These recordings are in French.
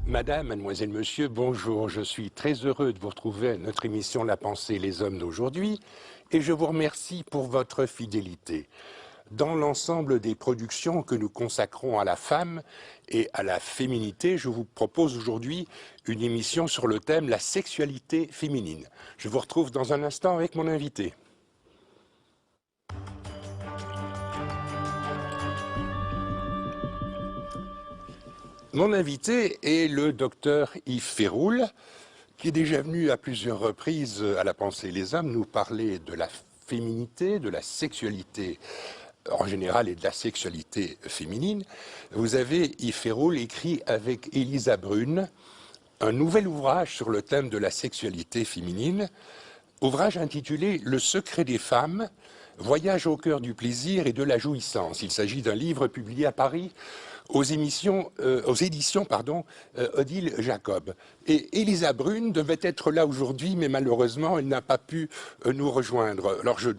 Madame, mademoiselle, monsieur, bonjour. Je suis très heureux de vous retrouver à notre émission La pensée, les hommes d'aujourd'hui et je vous remercie pour votre fidélité. Dans l'ensemble des productions que nous consacrons à la femme et à la féminité, je vous propose aujourd'hui une émission sur le thème la sexualité féminine. Je vous retrouve dans un instant avec mon invité. Mon invité est le docteur Yves Féroul, qui est déjà venu à plusieurs reprises à La pensée les hommes nous parler de la féminité, de la sexualité en général et de la sexualité féminine. Vous avez, Yves Féroul, écrit avec Elisa Brune un nouvel ouvrage sur le thème de la sexualité féminine, ouvrage intitulé « Le secret des femmes, voyage au cœur du plaisir et de la jouissance ». Il s'agit d'un livre publié à Paris aux éditions Odile Jacob. Et Elisa Brune devait être là aujourd'hui, mais malheureusement, elle n'a pas pu nous rejoindre. Alors je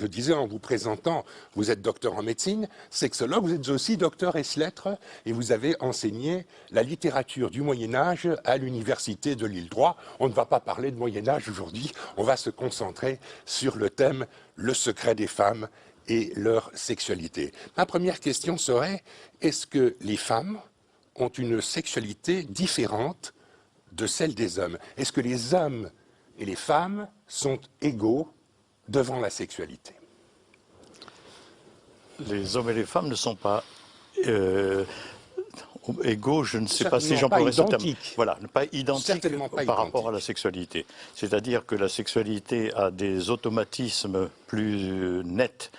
disais en vous présentant, vous êtes docteur en médecine, sexologue, vous êtes aussi docteur ès-lettres, et vous avez enseigné la littérature du Moyen-Âge à l'université de Lille-Droit. On ne va pas parler de Moyen-Âge aujourd'hui, on va se concentrer sur le thème « Le secret des femmes » et leur sexualité. Ma première question serait, est-ce que les femmes ont une sexualité différente de celle des hommes? Est-ce que les hommes et les femmes sont égaux devant la sexualité? Les hommes et les femmes ne sont pas égaux, je ne sais pas si j'emploierais ce terme. Voilà, pas identiques par rapport à la sexualité. C'est-à-dire que la sexualité a des automatismes plus nets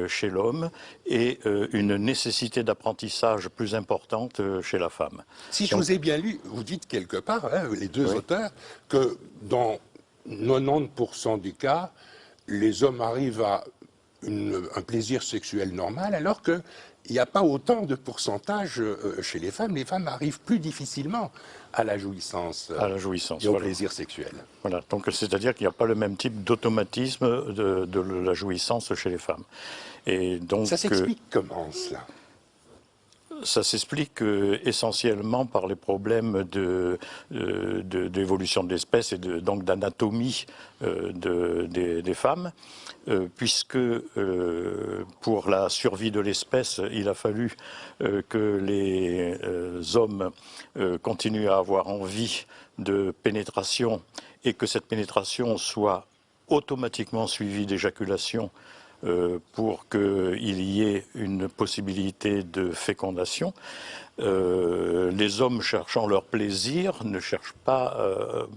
chez l'homme et une nécessité d'apprentissage plus importante chez la femme. Si je vous ai bien lu, vous dites quelque part, hein, les deux auteurs, que dans 90% des cas, les hommes arrivent à un plaisir sexuel normal, alors qu'il n'y a pas autant de pourcentage chez les femmes. Les femmes arrivent plus difficilement à la jouissance, et au plaisir sexuel. Voilà, donc c'est-à-dire qu'il n'y a pas le même type d'automatisme de la jouissance chez les femmes. Et donc, ça s'explique comment, cela ? Ça s'explique essentiellement par les problèmes d'évolution de l'espèce et donc d'anatomie des femmes, puisque pour la survie de l'espèce, il a fallu que les hommes continuent à avoir envie de pénétration et que cette pénétration soit automatiquement suivie d'éjaculation pour qu'il y ait une possibilité de fécondation. Les hommes cherchant leur plaisir ne cherchent pas,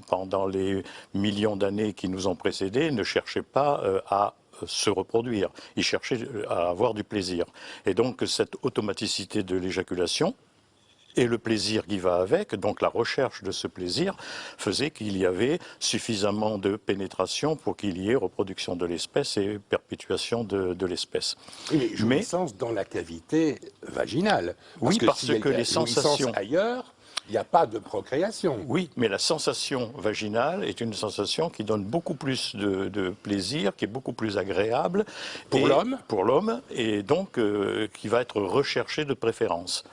pendant les millions d'années qui nous ont précédés, ne cherchaient pas à se reproduire. Ils cherchaient à avoir du plaisir. Et donc cette automaticité de l'éjaculation et le plaisir qui va avec, donc la recherche de ce plaisir, faisait qu'il y avait suffisamment de pénétration pour qu'il y ait reproduction de l'espèce et perpétuation de l'espèce. Mais jouissance dans la cavité vaginale. Oui, parce que les sensations ailleurs, il n'y a pas de procréation. Oui, mais la sensation vaginale est une sensation qui donne beaucoup plus de plaisir, qui est beaucoup plus agréable. Pour l'homme ? Pour l'homme, et donc qui va être recherchée de préférence.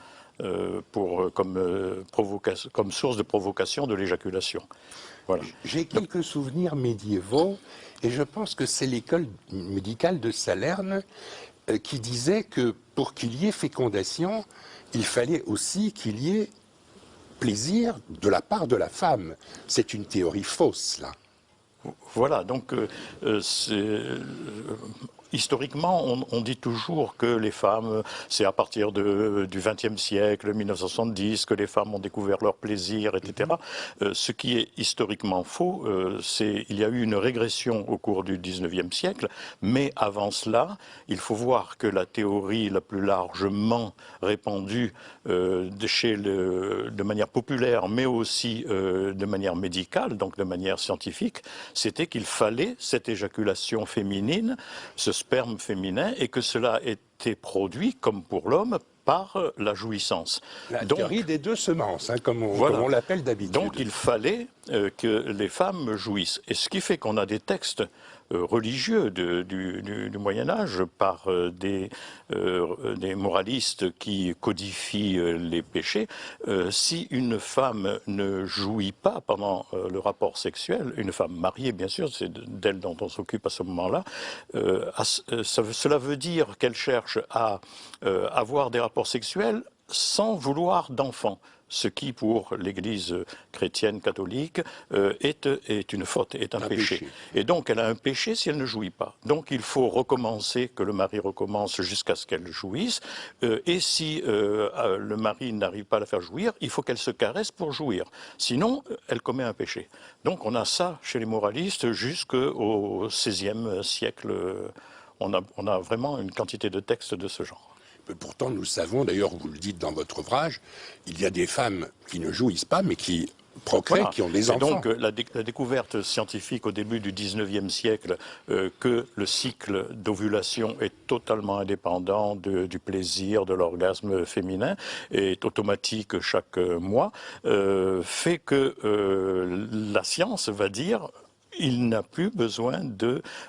Comme source de provocation de l'éjaculation. Voilà. J'ai quelques souvenirs médiévaux et je pense que c'est l'école médicale de Salerne qui disait que pour qu'il y ait fécondation, il fallait aussi qu'il y ait plaisir de la part de la femme. C'est une théorie fausse, là. Voilà, donc historiquement, on dit toujours que les femmes, c'est à partir du XXe siècle, 1970, que les femmes ont découvert leur plaisir, etc. Ce qui est historiquement faux, c'est il y a eu une régression au cours du XIXe siècle, mais avant cela, il faut voir que la théorie la plus largement répandue de manière populaire, mais aussi de manière médicale, donc de manière scientifique, c'était qu'il fallait cette éjaculation féminine, ce sperme féminin, et que cela était produit, comme pour l'homme, par la jouissance. La théorie des deux semences, hein, comme on l'appelle d'habitude. Donc il fallait que les femmes jouissent. Et ce qui fait qu'on a des textes religieux du Moyen-Âge par des moralistes qui codifient les péchés. Si une femme ne jouit pas pendant le rapport sexuel, une femme mariée bien sûr, c'est d'elle dont on s'occupe à ce moment-là, cela veut dire qu'elle cherche à avoir des rapports sexuels sans vouloir d'enfant. Ce qui, pour l'Église chrétienne catholique, est une faute, est un péché. Et donc, elle a un péché si elle ne jouit pas. Donc, il faut recommencer, que le mari recommence jusqu'à ce qu'elle jouisse. Et si le mari n'arrive pas à la faire jouir, il faut qu'elle se caresse pour jouir. Sinon, elle commet un péché. Donc, on a ça chez les moralistes jusqu'au XVIe siècle. On a vraiment une quantité de textes de ce genre. Pourtant, nous savons, d'ailleurs, vous le dites dans votre ouvrage, il y a des femmes qui ne jouissent pas, mais qui procréent, voilà, qui ont des enfants. Donc, la découverte scientifique au début du XIXe siècle que le cycle d'ovulation est totalement indépendant du plaisir, de l'orgasme féminin, est automatique chaque mois, fait que la science va dire il n'a plus besoin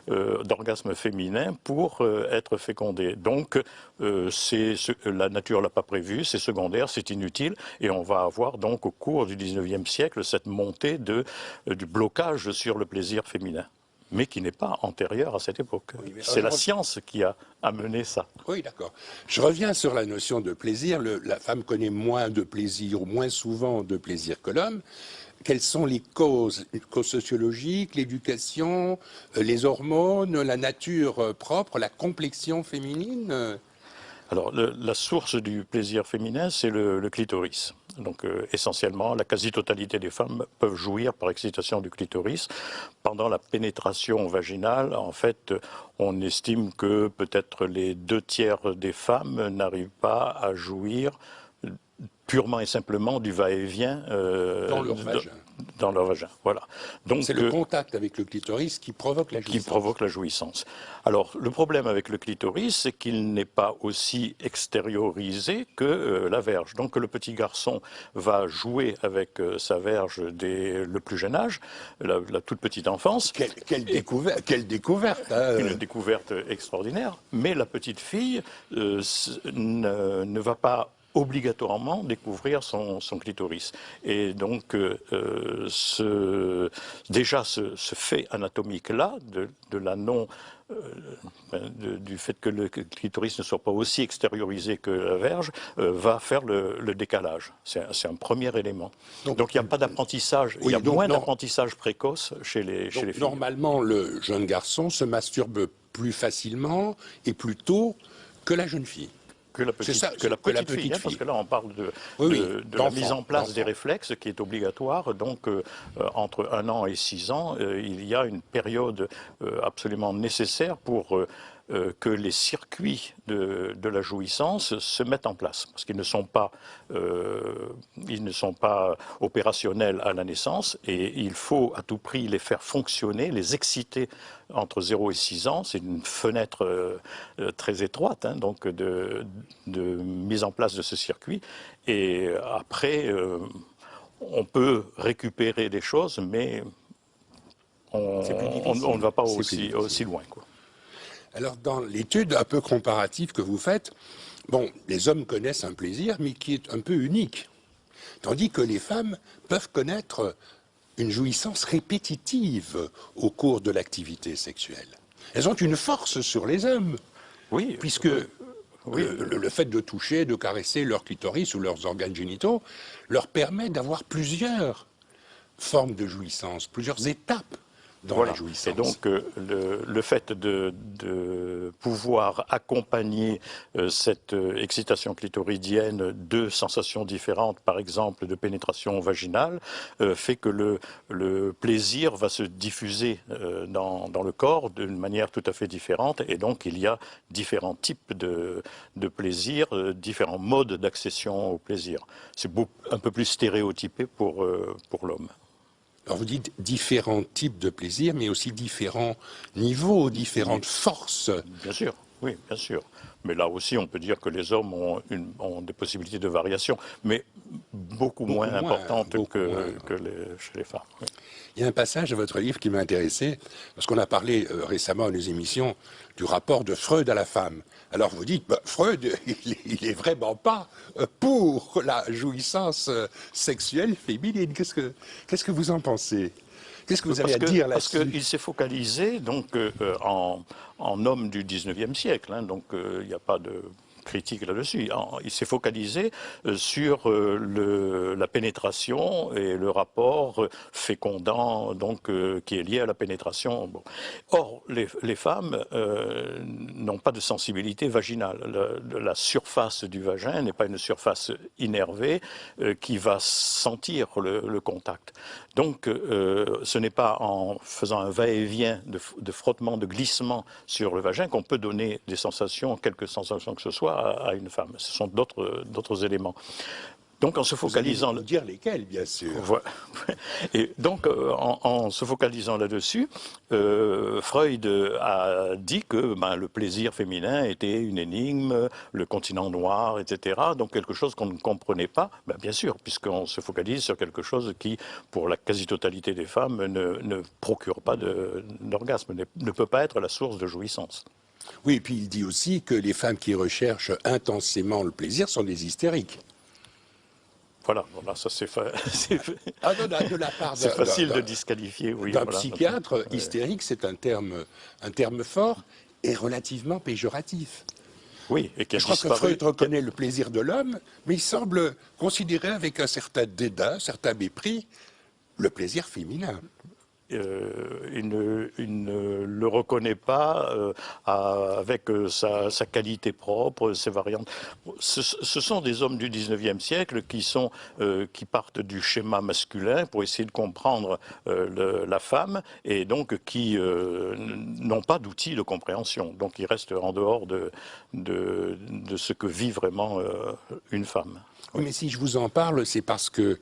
d'orgasme féminin pour être fécondé. Donc, la nature ne l'a pas prévu, c'est secondaire, c'est inutile, et on va avoir donc au cours du XIXe siècle cette montée du blocage sur le plaisir féminin, mais qui n'est pas antérieur à cette époque. Oui, c'est la science qui a amené ça. Oui, d'accord. Je reviens sur la notion de plaisir. La femme connaît moins de plaisir, ou moins souvent de plaisir que l'homme. Quelles sont les causes sociologiques, l'éducation, les hormones, la nature propre, la complexion féminine? Alors, la source du plaisir féminin, c'est le clitoris. Donc, essentiellement, la quasi-totalité des femmes peuvent jouir par excitation du clitoris. Pendant la pénétration vaginale, en fait, on estime que peut-être les 2/3 des femmes n'arrivent pas à jouir purement et simplement du va-et-vient dans leur vagin. Dans leur vagin, voilà. Donc c'est le contact avec le clitoris qui provoque la jouissance. Qui provoque la jouissance. Alors, le problème avec le clitoris, c'est qu'il n'est pas aussi extériorisé que la verge. Donc, le petit garçon va jouer avec sa verge dès le plus jeune âge, la toute petite enfance. Quelle découverte hein. Une découverte extraordinaire. Mais la petite fille ne va pas obligatoirement découvrir son clitoris. Et donc, déjà ce fait anatomique-là, de la non... du fait que le clitoris ne soit pas aussi extériorisé que la verge, va faire le décalage. C'est un premier élément. Donc il n'y a pas d'apprentissage, il y a moins d'apprentissage précoce chez les filles. Normalement, le jeune garçon se masturbe plus facilement et plus tôt que la jeune fille. Que la petite fille, hein, parce que là on parle de la mise en place des réflexes qui est obligatoire. Donc entre 1 an et 6 ans, il y a une période absolument nécessaire pour que les circuits de la jouissance se mettent en place, parce qu'ils ne sont pas opérationnels à la naissance, et il faut à tout prix les faire fonctionner, les exciter entre 0 et 6 ans. C'est une fenêtre très étroite, hein, donc de mise en place de ce circuit. Et après, on peut récupérer des choses, mais on ne va pas aussi loin, quoi. Alors, dans l'étude un peu comparative que vous faites, bon, les hommes connaissent un plaisir, mais qui est un peu unique. Tandis que les femmes peuvent connaître une jouissance répétitive au cours de l'activité sexuelle. Elles ont une force sur les hommes. Oui. Puisque le fait de toucher, de caresser leur clitoris ou leurs organes génitaux leur permet d'avoir plusieurs formes de jouissance, plusieurs étapes dans la jouissance. Et donc le fait de pouvoir accompagner cette excitation clitoridienne de sensations différentes, par exemple de pénétration vaginale, fait que le plaisir va se diffuser dans le corps d'une manière tout à fait différente, et donc il y a différents types de plaisir, différents modes d'accession au plaisir. C'est un peu plus stéréotypé pour l'homme. Alors vous dites différents types de plaisir, mais aussi différents niveaux, différentes forces. Bien sûr. Oui, bien sûr. Mais là aussi, on peut dire que les hommes ont des possibilités de variation, mais beaucoup moins importantes chez les femmes. Oui. Il y a un passage de votre livre qui m'a intéressé, parce qu'on a parlé récemment à nos émissions du rapport de Freud à la femme. Alors vous dites, bah, Freud, il est vraiment pas pour la jouissance sexuelle féminine. Qu'est-ce que vous en pensez? Qu'est-ce que vous avez à dire là-dessus? Parce qu'il s'est focalisé donc, en homme du 19e siècle, hein, donc il n'y a pas de critique là-dessus. Il s'est focalisé sur la pénétration et le rapport fécondant donc, qui est lié à la pénétration. Bon. Or, les femmes n'ont pas de sensibilité vaginale. La surface du vagin n'est pas une surface innervée qui va sentir le contact. Donc, ce n'est pas en faisant un va-et-vient de frottement, de glissement sur le vagin qu'on peut donner des sensations, quelques sensations que ce soit, à une femme. Ce sont d'autres éléments. Donc en se focalisant... Vous allez nous dire lesquels, bien sûr. Voilà. Et donc en se focalisant là-dessus, Freud a dit que le plaisir féminin était une énigme, le continent noir, etc. Donc quelque chose qu'on ne comprenait pas, bien sûr, puisqu'on se focalise sur quelque chose qui, pour la quasi-totalité des femmes, ne procure pas d'orgasme, ne peut pas être la source de jouissance. Oui, et puis il dit aussi que les femmes qui recherchent intensément le plaisir sont des hystériques. Voilà, ça c'est de la part c'est facile de disqualifier, oui. D'un psychiatre, hystérique, c'est un terme fort et relativement péjoratif. Oui, et qui a Je crois que Freud reconnaît le plaisir de l'homme, mais il semble considérer avec un certain dédain, un certain mépris, le plaisir féminin. Il ne le reconnaît pas avec sa qualité propre, ses variantes. Ce sont des hommes du 19e siècle qui partent du schéma masculin pour essayer de comprendre la femme et donc qui n'ont pas d'outils de compréhension. Donc ils restent en dehors de ce que vit vraiment une femme. Oui, mais si je vous en parle, c'est parce que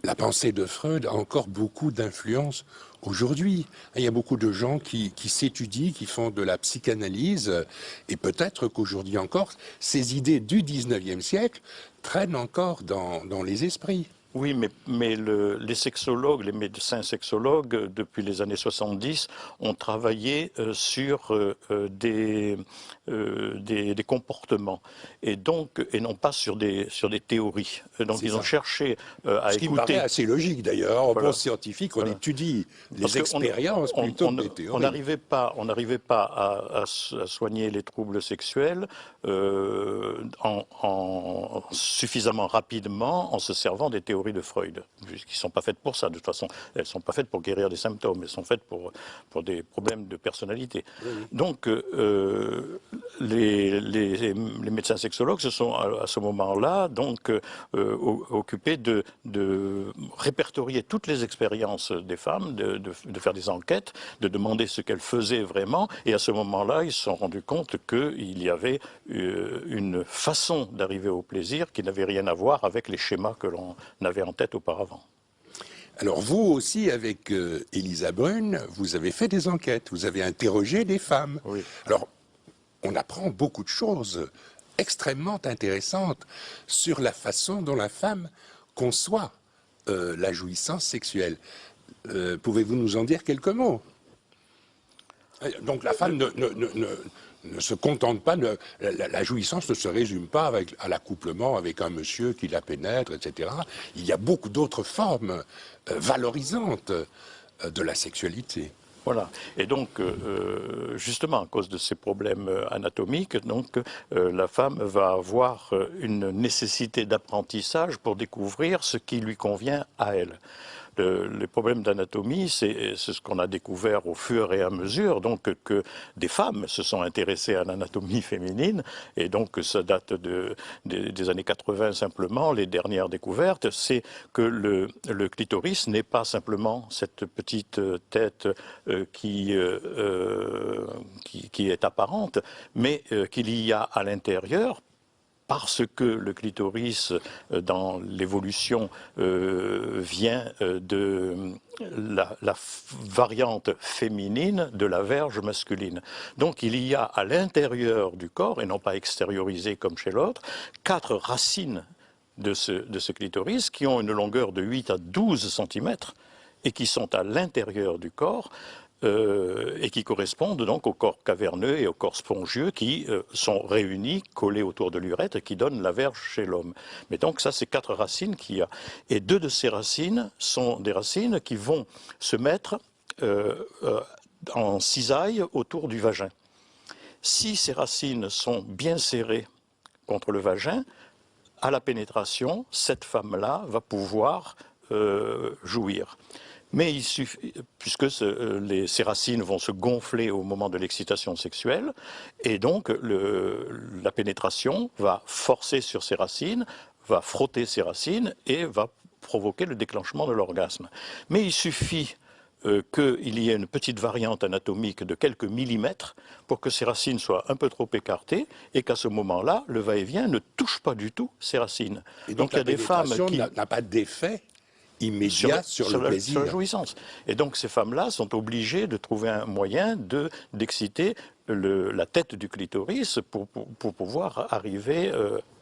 la pensée de Freud a encore beaucoup d'influence aujourd'hui. Il y a beaucoup de gens qui s'étudient, qui font de la psychanalyse, et peut-être qu'aujourd'hui encore, ces idées du 19e siècle traînent encore dans les esprits. Oui, mais les sexologues, les médecins sexologues, depuis les années 70, ont travaillé sur des comportements, et non pas sur des théories. Donc ils ont cherché à écouter... Ce qui me paraît assez logique d'ailleurs. En bon scientifique, on étudie les expériences plutôt que les théories. On n'arrivait pas à soigner les troubles sexuels suffisamment rapidement en se servant des théories de Freud, qui ne sont pas faites pour ça, de toute façon. Elles ne sont pas faites pour guérir des symptômes, elles sont faites pour des problèmes de personnalité. Oui. Donc, les médecins sexologues se sont, à ce moment-là, donc, occupés de répertorier toutes les expériences des femmes, de faire des enquêtes, de demander ce qu'elles faisaient vraiment, et à ce moment-là, ils se sont rendus compte qu'il y avait une façon d'arriver au plaisir qui n'avait rien à voir avec les schémas que l'on avait en tête auparavant. Alors vous aussi, avec Elisa Brune, vous avez fait des enquêtes, vous avez interrogé des femmes. Oui. Alors, on apprend beaucoup de choses extrêmement intéressantes sur la façon dont la femme conçoit la jouissance sexuelle. Pouvez-vous nous en dire quelques mots? Donc la femme ne se contente pas, la jouissance ne se résume pas à l'accouplement avec un monsieur qui la pénètre, etc. Il y a beaucoup d'autres formes valorisantes de la sexualité. Voilà. Et donc, justement, à cause de ces problèmes anatomiques, donc, la femme va avoir une nécessité d'apprentissage pour découvrir ce qui lui convient à elle. Les problèmes d'anatomie, c'est ce qu'on a découvert au fur et à mesure, donc que des femmes se sont intéressées à l'anatomie féminine, et donc ça date des années 80 simplement. Les dernières découvertes, c'est que le clitoris n'est pas simplement cette petite tête qui est apparente, mais qu'il y a à l'intérieur parce que le clitoris, dans l'évolution, vient de la variante féminine de la verge masculine. Donc il y a à l'intérieur du corps, et non pas extériorisé comme chez l'autre, 4 racines de ce clitoris qui ont une longueur de 8 à 12 cm et qui sont à l'intérieur du corps. Et qui correspondent donc au corps caverneux et au corps spongieux qui sont réunis, collés autour de l'urètre et qui donnent la verge chez l'homme. Mais donc ça, c'est 4 racines qu'il y a. Et 2 de ces racines sont des racines qui vont se mettre en cisaille autour du vagin. Si ces racines sont bien serrées contre le vagin, à la pénétration, cette femme-là va pouvoir jouir. Mais il suffit, puisque ces racines vont se gonfler au moment de l'excitation sexuelle, et donc la pénétration va forcer sur ces racines, va frotter ces racines et va provoquer le déclenchement de l'orgasme. Mais il suffit qu'il y ait une petite variante anatomique de quelques millimètres pour que ces racines soient un peu trop écartées et qu'à ce moment-là, le va-et-vient ne touche pas du tout ces racines. Et donc il y a des femmes qui n'a pas d'effet immédiat sur le plaisir. Sur la jouissance. Et donc ces femmes-là sont obligées de trouver un moyen d'exciter la tête du clitoris pour pouvoir arriver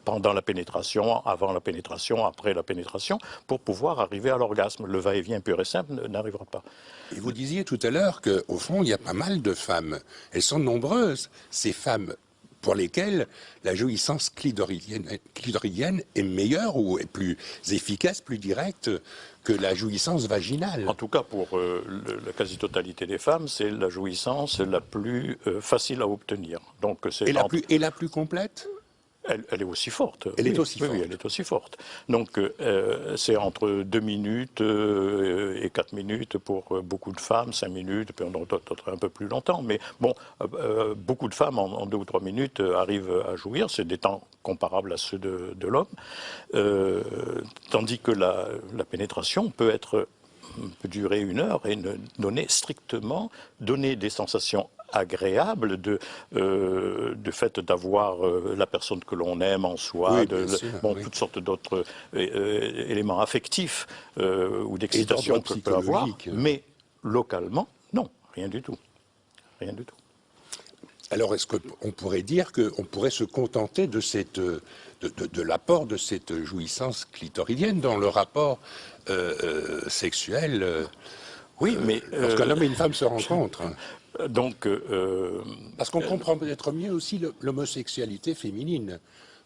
pendant la pénétration, avant la pénétration, après la pénétration, pour pouvoir arriver à l'orgasme. Le va-et-vient pur et simple n'arrivera pas. Et vous disiez tout à l'heure qu'au fond, il y a pas mal de femmes. Elles sont nombreuses, ces femmes pour lesquelles la jouissance clitoridienne est meilleure ou est plus efficace, plus directe que la jouissance vaginale. En tout cas, pour la quasi-totalité des femmes, c'est la jouissance la plus facile à obtenir. Donc, et la plus complète ? Elle est aussi forte. Elle est aussi forte. Oui, elle est aussi forte. Donc, c'est entre 2 minutes et 4 minutes pour beaucoup de femmes, 5 minutes, puis d'autres un peu plus longtemps. Mais bon, beaucoup de femmes, en 2 ou 3 minutes, arrivent à jouir. C'est des temps comparables à ceux de l'homme. Tandis que la pénétration peut durer 1 heure et ne donner des sensations agréable de fait d'avoir la personne que l'on aime en soi, oui, toutes sortes d'autres éléments affectifs ou d'excitation que peut avoir, mais localement, non, rien du tout. Rien du tout. Alors, est-ce qu'on pourrait dire qu'on pourrait se contenter de l'apport de cette jouissance clitoridienne dans le rapport sexuel oui, mais lorsqu'un homme et une femme se rencontrent? Donc, parce qu'on comprend peut-être mieux aussi l'homosexualité féminine.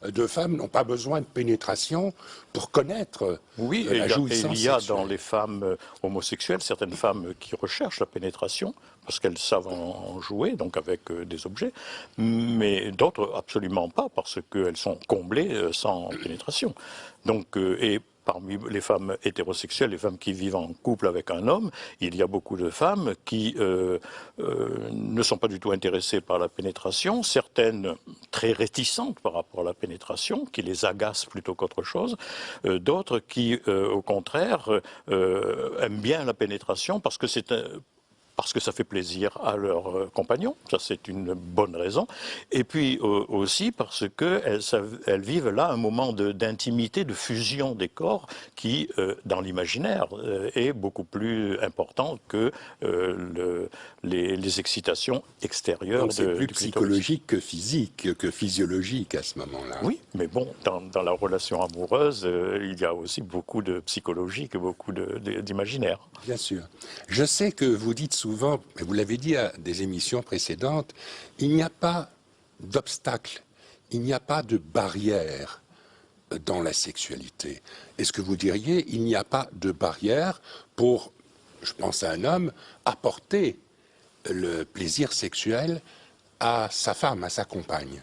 2 femmes n'ont pas besoin de pénétration pour connaître la jouissance et il y a sexuelle. dans les femmes homosexuelles certaines femmes qui recherchent la pénétration parce qu'elles savent en jouer, donc avec des objets, mais d'autres absolument pas parce qu'elles sont comblées sans pénétration. Donc, et parmi les femmes hétérosexuelles, les femmes qui vivent en couple avec un homme, il y a beaucoup de femmes qui ne sont pas du tout intéressées par la pénétration, certaines très réticentes par rapport à la pénétration, qui les agacent plutôt qu'autre chose, d'autres qui, au contraire, aiment bien la pénétration parce que ça fait plaisir à leurs compagnons, ça c'est une bonne raison, et puis aussi parce qu'elles vivent là un moment d'intimité, de fusion des corps qui, dans l'imaginaire, est beaucoup plus important que les excitations extérieures. Donc c'est plus psychologique que physique, que physiologique à ce moment-là. Oui, mais bon, dans la relation amoureuse, il y a aussi beaucoup de psychologique, beaucoup d'imaginaire. Bien sûr. Je sais que vous dites souvent, et vous l'avez dit à des émissions précédentes, il n'y a pas d'obstacle, il n'y a pas de barrière dans la sexualité. Est-ce que vous diriez, il n'y a pas de barrière pour, je pense à un homme, apporter le plaisir sexuel à sa femme, à sa compagne?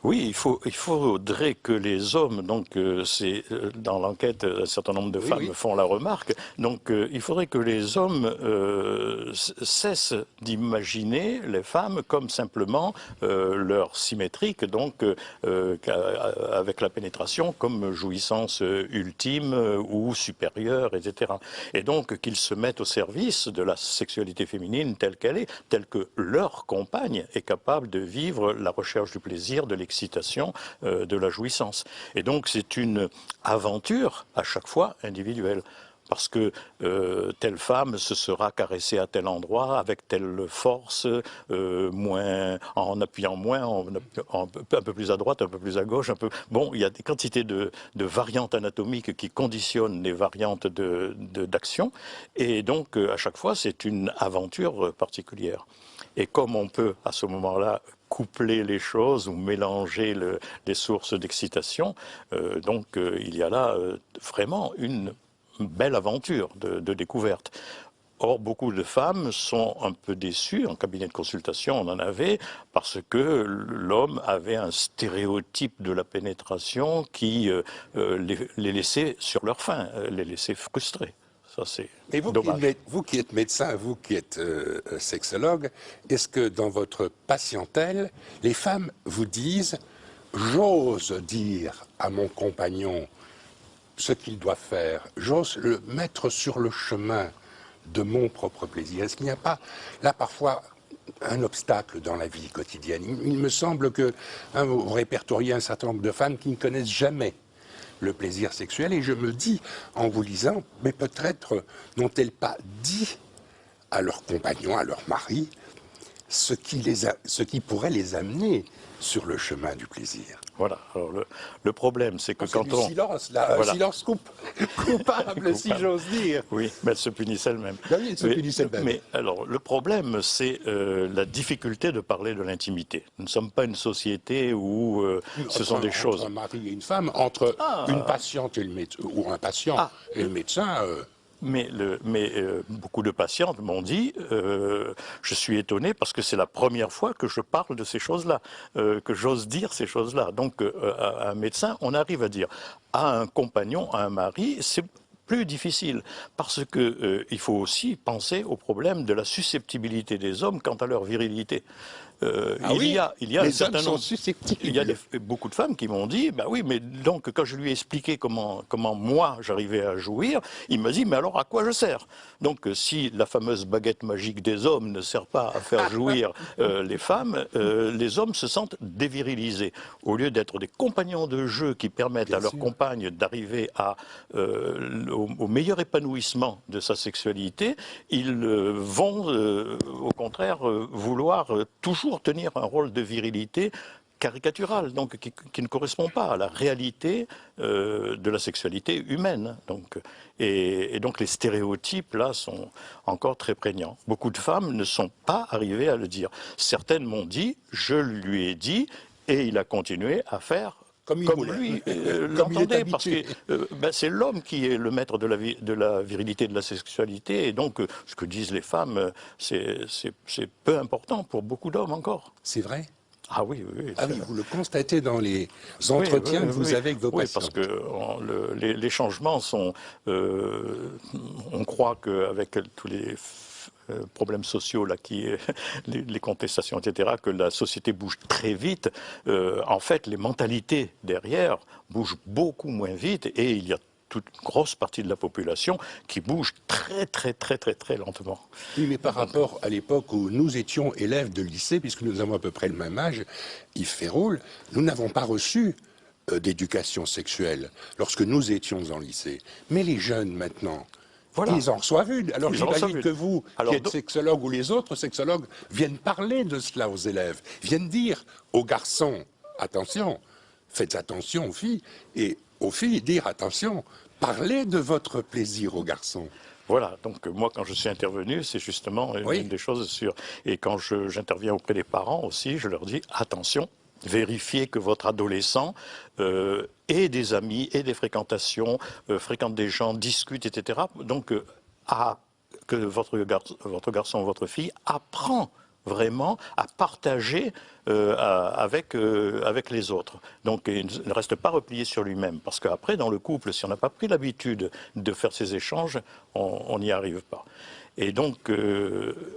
Oui, il faudrait que les hommes, donc c'est dans l'enquête, un certain nombre de femmes font la remarque, donc il faudrait que les hommes cessent d'imaginer les femmes comme simplement leur symétrique, donc avec la pénétration comme jouissance ultime ou supérieure, etc. Et donc qu'ils se mettent au service de la sexualité féminine telle qu'elle est, telle que leur compagne est capable de vivre la recherche du plaisir, de l'excitation, l'excitation, de la jouissance. Et donc c'est une aventure à chaque fois individuelle. Parce que telle femme se sera caressée à tel endroit, avec telle force, moins, en appuyant moins, un peu plus à droite, un peu plus à gauche. Bon, il y a des quantités de variantes anatomiques qui conditionnent les variantes d'action. Et donc, à chaque fois, c'est une aventure particulière. Et comme on peut, à ce moment-là, coupler les choses ou mélanger les sources d'excitation, il y a là vraiment une belle aventure de découverte. Or, beaucoup de femmes sont un peu déçues, en cabinet de consultation on en avait, parce que l'homme avait un stéréotype de la pénétration qui les laissait sur leur faim, les laissait frustrés. Ça, c'est dommage. Vous qui êtes médecin, vous qui êtes sexologue, est-ce que dans votre patientèle, les femmes vous disent « j'ose dire à mon compagnon ce qu'il doit faire, j'ose le mettre sur le chemin de mon propre plaisir ». Est-ce qu'il n'y a pas là parfois un obstacle dans la vie quotidienne? Il me semble que vous répertoriez un certain nombre de femmes qui ne connaissent jamais le plaisir sexuel, et je me dis en vous lisant, mais peut-être n'ont-elles pas dit à leur compagnon, à leur mari, ce qui pourrait les amener sur le chemin du plaisir. Voilà. Alors le problème, c'est que quand on... silence, là, voilà. Silence coupable, si j'ose dire. Oui, mais elle se punissent elle-même. Oui, elle se punissent elle-même. Mais alors, le problème, c'est la difficulté de parler de l'intimité. Nous ne sommes pas une société où ce sont des choses... Entre un mari et une femme, entre une patiente et le médecin, ou un patient et le médecin... Mais beaucoup de patientes m'ont dit, je suis étonné parce que c'est la première fois que je parle de ces choses-là, que j'ose dire ces choses-là. Donc à un médecin, on arrive à dire. À un compagnon, à un mari, c'est plus difficile parce que il faut aussi penser au problème de la susceptibilité des hommes quant à leur virilité. Il y a un certain nombre, il y a beaucoup de femmes qui m'ont dit, bah oui, mais donc quand je lui ai expliqué comment moi j'arrivais à jouir, il m'a dit, mais alors à quoi je sers? Donc si la fameuse baguette magique des hommes ne sert pas à faire jouir les femmes, les hommes se sentent dévirilisés. Au lieu d'être des compagnons de jeu qui permettent à leurs compagnes d'arriver au meilleur épanouissement de sa sexualité, ils vont au contraire vouloir toujours tenir un rôle de virilité caricatural, donc qui ne correspond pas à la réalité de la sexualité humaine. Et donc les stéréotypes là sont encore très prégnants. Beaucoup de femmes ne sont pas arrivées à le dire. Certaines m'ont dit, je lui ai dit, et il a continué à faire comme lui l'entendait, parce que c'est l'homme qui est le maître de la virilité, de la sexualité, et donc ce que disent les femmes, c'est peu important pour beaucoup d'hommes encore. C'est vrai? Ah oui, vous le constatez dans les entretiens que vous avez avec vos patients. Oui, parce que les changements sont... on croit qu'avec tous les problèmes sociaux, là, les contestations, etc., que la société bouge très vite. En fait, les mentalités derrière bougent beaucoup moins vite, et il y a toute une grosse partie de la population qui bouge très, très, très, très, très lentement. Oui, mais par rapport à l'époque où nous étions élèves de lycée, puisque nous avons à peu près le même âge, Yves Féraul, nous n'avons pas reçu d'éducation sexuelle lorsque nous étions en lycée. Mais les jeunes, maintenant... Voilà. Ils en reçoivent une. Alors j'imagine que vous, qui êtes sexologue, ou les autres sexologues, viennent parler de cela aux élèves, viennent dire aux garçons, attention, faites attention aux filles, et aux filles, dire attention, parlez de votre plaisir aux garçons. Voilà, donc moi quand je suis intervenu, c'est justement une des choses sur... Et quand j'interviens auprès des parents aussi, je leur dis attention, vérifiez que votre adolescent ait des amis, ait des fréquentations, fréquente des gens, discute, etc. Donc que votre garçon ou votre fille apprend vraiment à partager avec les autres. Donc il ne reste pas replié sur lui-même, parce qu'après dans le couple, si on n'a pas pris l'habitude de faire ces échanges, on n'y arrive pas. Et donc,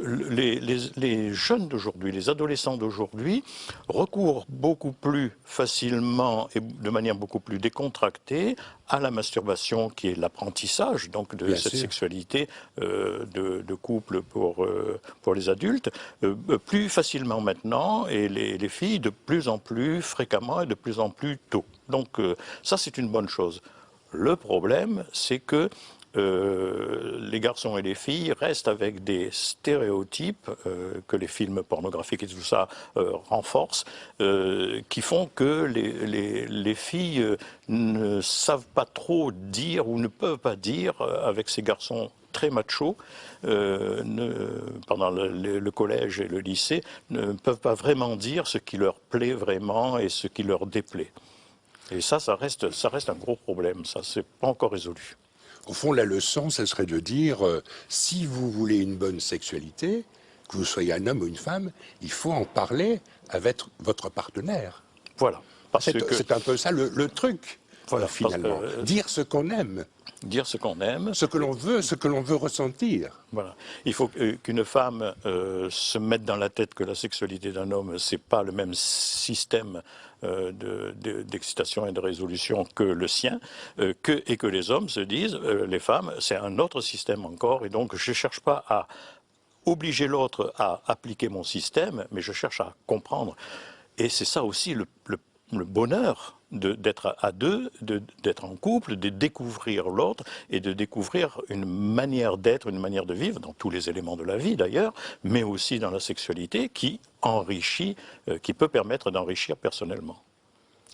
les jeunes d'aujourd'hui, les adolescents d'aujourd'hui, recourent beaucoup plus facilement et de manière beaucoup plus décontractée à la masturbation, qui est l'apprentissage donc de Bien cette sûr. sexualité de couple pour les adultes, plus facilement maintenant, et les filles de plus en plus fréquemment et de plus en plus tôt. Donc ça, c'est une bonne chose. Le problème, c'est que les garçons et les filles restent avec des stéréotypes que les films pornographiques et tout ça renforcent, qui font que les filles ne savent pas trop dire ou ne peuvent pas dire avec ces garçons très machos pendant le collège et le lycée, ne peuvent pas vraiment dire ce qui leur plaît vraiment et ce qui leur déplaît. Et ça reste un gros problème, ça, c'est pas encore résolu. Au fond, la leçon, ce serait de dire, si vous voulez une bonne sexualité, que vous soyez un homme ou une femme, il faut en parler avec votre partenaire. Voilà. C'est un peu ça le truc, voilà, finalement. Dire ce qu'on aime. Dire ce qu'on aime. Ce que l'on veut ressentir. Voilà. Il faut qu'une femme se mette dans la tête que la sexualité d'un homme, c'est pas le même système d'excitation et de résolution que le sien, et que les hommes se disent, les femmes, c'est un autre système encore, et donc je cherche pas à obliger l'autre à appliquer mon système, mais je cherche à comprendre. Et c'est ça aussi le bonheur d'être à deux, d'être en couple, de découvrir l'autre et de découvrir une manière d'être, une manière de vivre, dans tous les éléments de la vie d'ailleurs, mais aussi dans la sexualité qui enrichit, qui peut permettre d'enrichir personnellement.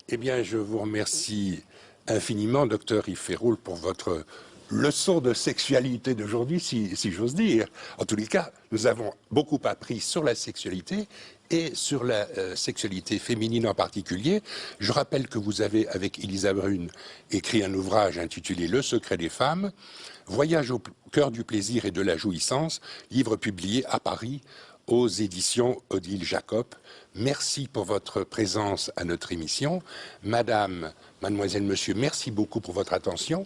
Eh bien, je vous remercie infiniment, docteur Yves Féroul, pour votre leçon de sexualité d'aujourd'hui, si j'ose dire. En tous les cas, nous avons beaucoup appris sur la sexualité et sur la sexualité féminine en particulier. Je rappelle que vous avez, avec Elisa Brune, écrit un ouvrage intitulé « Le secret des femmes », voyage au cœur du plaisir et de la jouissance, livre publié à Paris aux éditions Odile Jacob. Merci pour votre présence à notre émission. Madame, mademoiselle, monsieur, merci beaucoup pour votre attention.